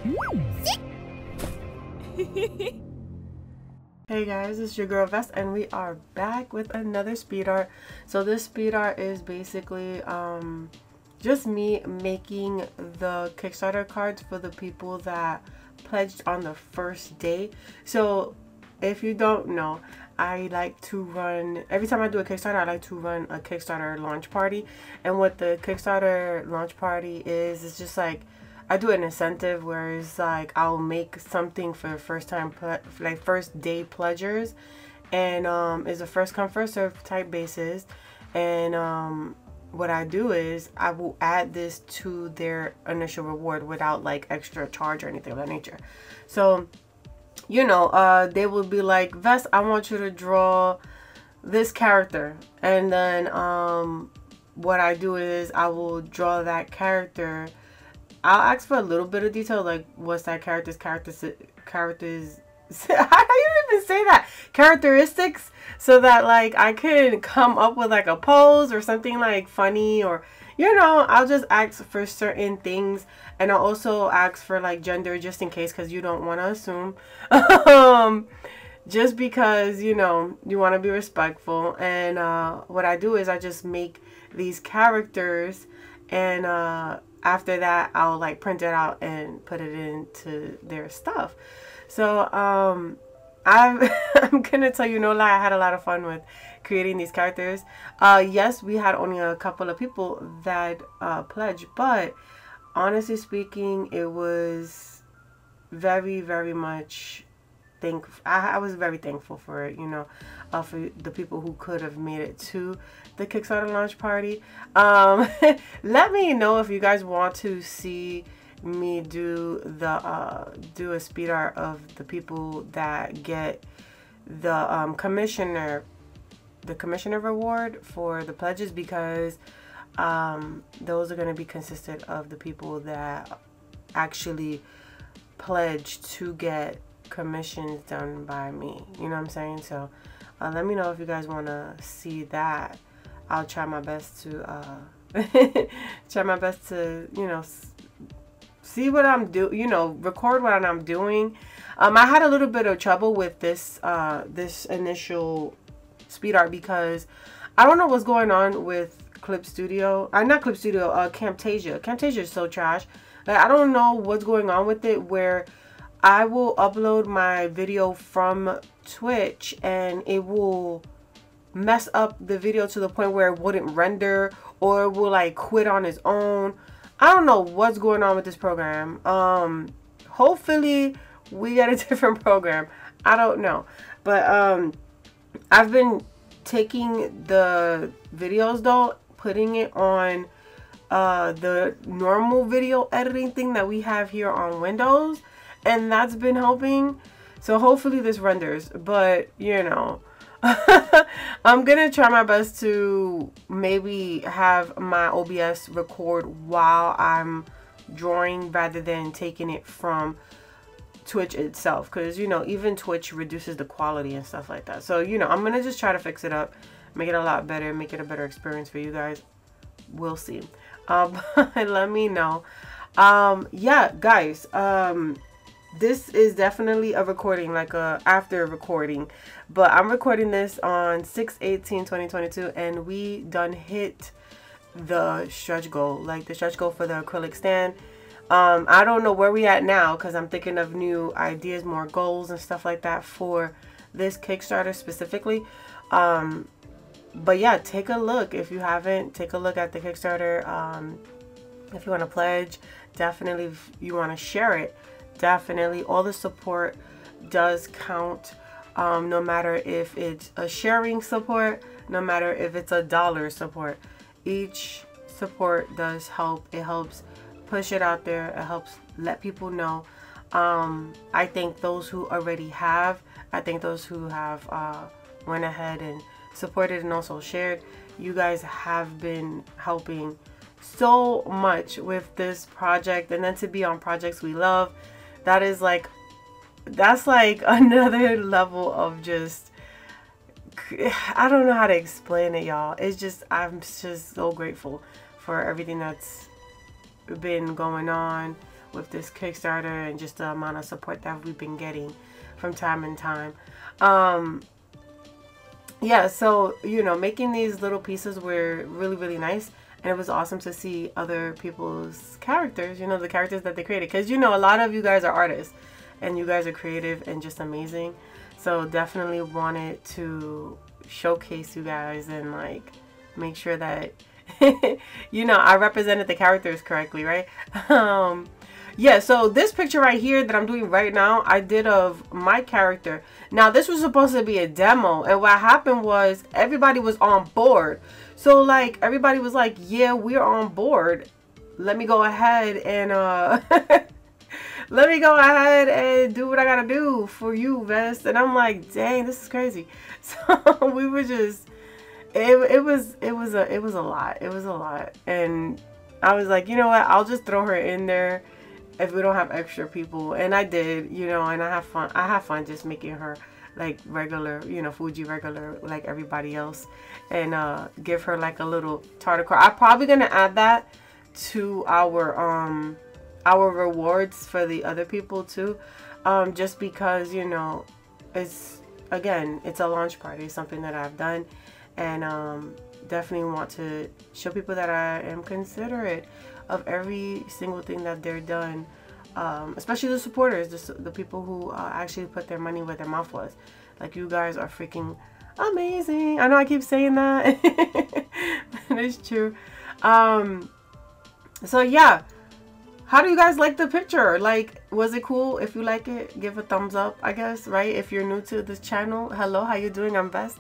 Hey guys, it's your girl Vest, and we are back with another speed art. So this speed art is basically just me making the Kickstarter cards for the people that pledged on the first day. So if you don't know, I like to run, every time I do a Kickstarter, I like to run a Kickstarter launch party. And what the Kickstarter launch party is, it's just like, I do an incentive where it's like I'll make something for first day pledgers, and it's a first come first serve type basis. And what I do is I will add this to their initial reward without like extra charge or anything of that nature. So you know, they will be like, Vest, I want you to draw this character, and then what I do is I will draw that character. I'll ask for a little bit of detail, like what's that character's how do you even say that? Characteristics, so that like I can come up with like a pose or something like funny, or you know, I'll just ask for certain things. And I'll also ask for like gender, just in case, because you don't want to assume. Just because, you know, you want to be respectful. And what I do is I just make these characters, and after that I'll like print it out and put it into their stuff. So I'm gonna tell you no lie, I had a lot of fun with creating these characters. Yes, we had only a couple of people that pledged, but honestly speaking, it was very much thankful. I was very thankful for it, you know, for the people who could have made it to the Kickstarter launch party. Let me know if you guys want to see me do a speed art of the people that get the commissioner reward for the pledges, because those are going to be consisted of the people that actually pledge to get commissions done by me, you know what I'm saying? So let me know if you guys want to see that. I'll try my best to you know, see what I'm doing, you know, record what I'm doing. I had a little bit of trouble with this this initial speed art, because I don't know what's going on with Clip Studio. Not Clip Studio, Camtasia. Camtasia is so trash. Like, I don't know what's going on with it, where I will upload my video from Twitch and it will mess up the video to the point where it wouldn't render, or it will like quit on its own. I don't know what's going on with this program. Hopefully we get a different program. I don't know. But I've been taking the videos though, putting it on the normal video editing thing that we have here on Windows, and that's been helping. So hopefully this renders, but you know, I'm gonna try my best to maybe have my OBS record while I'm drawing rather than taking it from Twitch itself, because you know, even Twitch reduces the quality and stuff like that. So you know, I'm gonna just try to fix it up, make it a lot better, make it a better experience for you guys. We'll see. Let me know. Yeah guys, this is definitely a recording, like a after recording, but I'm recording this on 6/18/2022, and we done hit the stretch goal, like the stretch goal for the acrylic stand. I don't know where we at now, because I'm thinking of new ideas, more goals and stuff like that for this Kickstarter specifically. But yeah, take a look. If you haven't, take a look at the Kickstarter. If you want to pledge, definitely. If you want to share it, definitely. All the support does count, no matter if it's a sharing support, no matter if it's a dollar support. Each support does help. It helps push it out there. It helps let people know. I thank those who already have. I thank those who have went ahead and supported and also shared. You guys have been helping so much with this project, and then to be on projects we love, that is like, that's like another level of just, I don't know how to explain it, y'all. It's just, I'm just so grateful for everything that's been going on with this Kickstarter and just the amount of support that we've been getting from time and time. Yeah, so, you know, making these little pieces were really, really nice. And it was awesome to see other people's characters, you know, the characters that they created. Because, you know, a lot of you guys are artists and you guys are creative and just amazing. So definitely wanted to showcase you guys and, like, make sure that, you know, I represented the characters correctly, right? Yeah, so this picture right here that I'm doing right now, I did of my character. Now, this was supposed to be a demo, and what happened was everybody was on board. So, like, everybody was like, yeah, we're on board. Let me go ahead and, let me go ahead and do what I gotta do for you, Vest. And I'm like, dang, this is crazy. So, we were just, it was a lot. It was a lot. And I was like, you know what, I'll just throw her in there if we don't have extra people. And I did, you know, and I have fun just making her like regular, you know, Fuji regular like everybody else, and give her like a little tartar card. I'm probably gonna add that to our rewards for the other people too, just because, you know, it's, again, it's a launch party, something that I've done, and definitely want to show people that I am considerate of every single thing that they're done, especially the supporters, the people who actually put their money where their mouth was. Like, you guys are freaking amazing. I know I keep saying that, but it's true. So yeah, how do you guys like the picture? Like, was it cool? If you like it, give a thumbs up, I guess, right? If you're new to this channel, hello, how you doing? I'm Bess.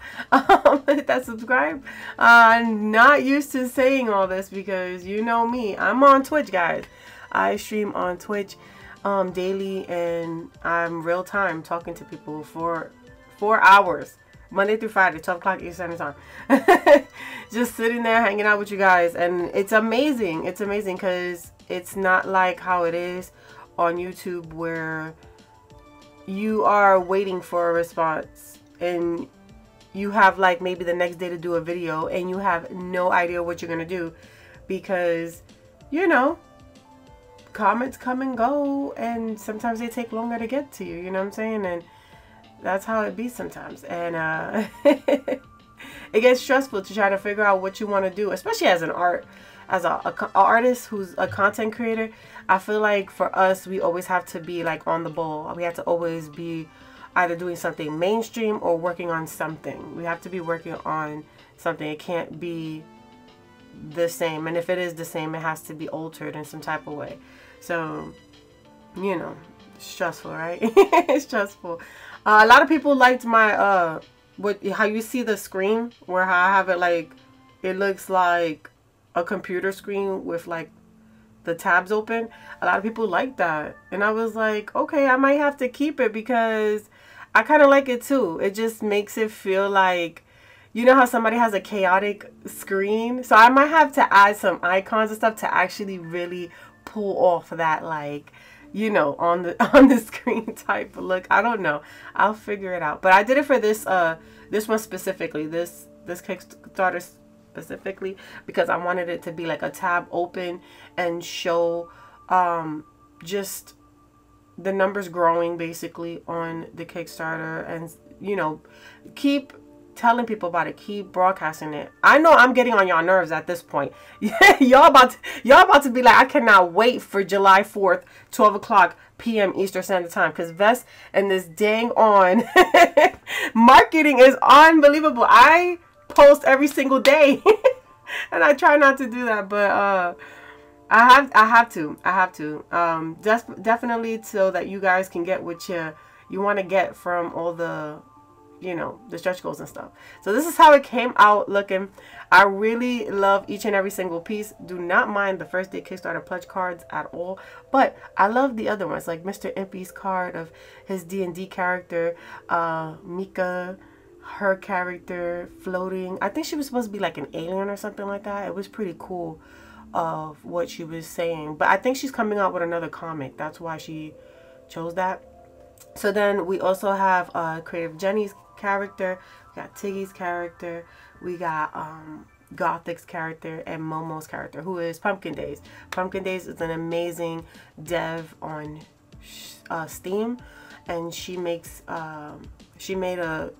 Hit that subscribe. I'm not used to saying all this because you know me. I'm on Twitch, guys. I stream on Twitch daily, and I'm real time talking to people for 4 hours. Monday through Friday, 12 o'clock Eastern Standard Time. Just sitting there hanging out with you guys. And it's amazing. It's amazing because it's not like how it is on YouTube where you are waiting for a response and you have like maybe the next day to do a video and you have no idea what you're going to do because, you know, comments come and go and sometimes they take longer to get to you. You know what I'm saying? And that's how it be sometimes. And it gets stressful to try to figure out what you want to do, especially as an artist who's a content creator. I feel like for us, we always have to be like on the ball. We have to always be either doing something mainstream or working on something. We have to be working on something. It can't be the same. And if it is the same, it has to be altered in some type of way. So, you know, stressful, right? It's stressful. A lot of people liked my how you see the screen where I have it like it looks like a computer screen with like the tabs open. A lot of people like that, and I was like, okay, I might have to keep it because I kind of like it too. It just makes it feel like, you know how somebody has a chaotic screen, so I might have to add some icons and stuff to actually really pull off that, like, you know, on the screen type look. I don't know. I'll figure it out. But I did it for this this one specifically. This Kickstarter specifically because I wanted it to be like a tab open and show just the numbers growing basically on the Kickstarter, and, you know, keep telling people about it, keep broadcasting it. I know I'm getting on y'all nerves at this point. y'all about to be like, I cannot wait for July 4th, 12 o'clock p.m. Eastern Standard Time, because Vest and this dang on marketing is unbelievable. I post every single day and I try not to do that, but I have to definitely, so that you guys can get what you want to get from all the, you know, the stretch goals and stuff. So this is how it came out looking. I really love each and every single piece. Do not mind the first day Kickstarter pledge cards at all, but I love the other ones, like Mr. Impy's card of his D&D character, Mika, her character floating. I think she was supposed to be like an alien or something like that. It was pretty cool of what she was saying, but I think she's coming out with another comic. That's why she chose that. So then we also have Creative Jenny's character, we got Tiggy's character, we got Gothic's character and Momo's character, who is Pumpkin Days. Pumpkin Days is an amazing dev on Steam, and she makes she made a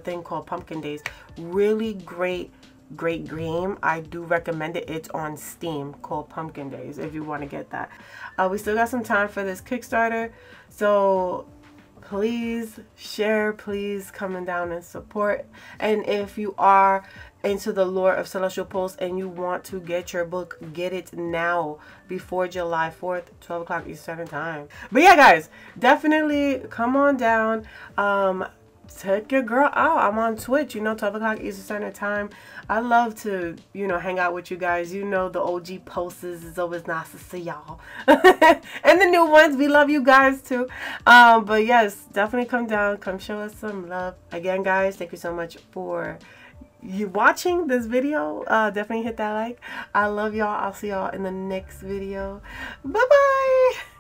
thing called Pumpkin Days. Really great game. I do recommend it. It's on Steam, called Pumpkin Days, if you want to get that. We still got some time for this Kickstarter, so please share, please comment down and support. And if you are into the lore of Celestial Pulse and you want to get your book, get it now before July 4th, 12 o'clock Eastern time. But yeah, guys, definitely come on down. Take your girl out. I'm on Twitch, 12 o'clock Eastern Standard Time. I love to, hang out with you guys. The OG posters is always nice to see y'all. And the new ones, we love you guys too. But yes, definitely come down. Come show us some love. Again, guys, thank you so much for you watching this video. Definitely hit that like. I love y'all. I'll see y'all in the next video. Bye-bye.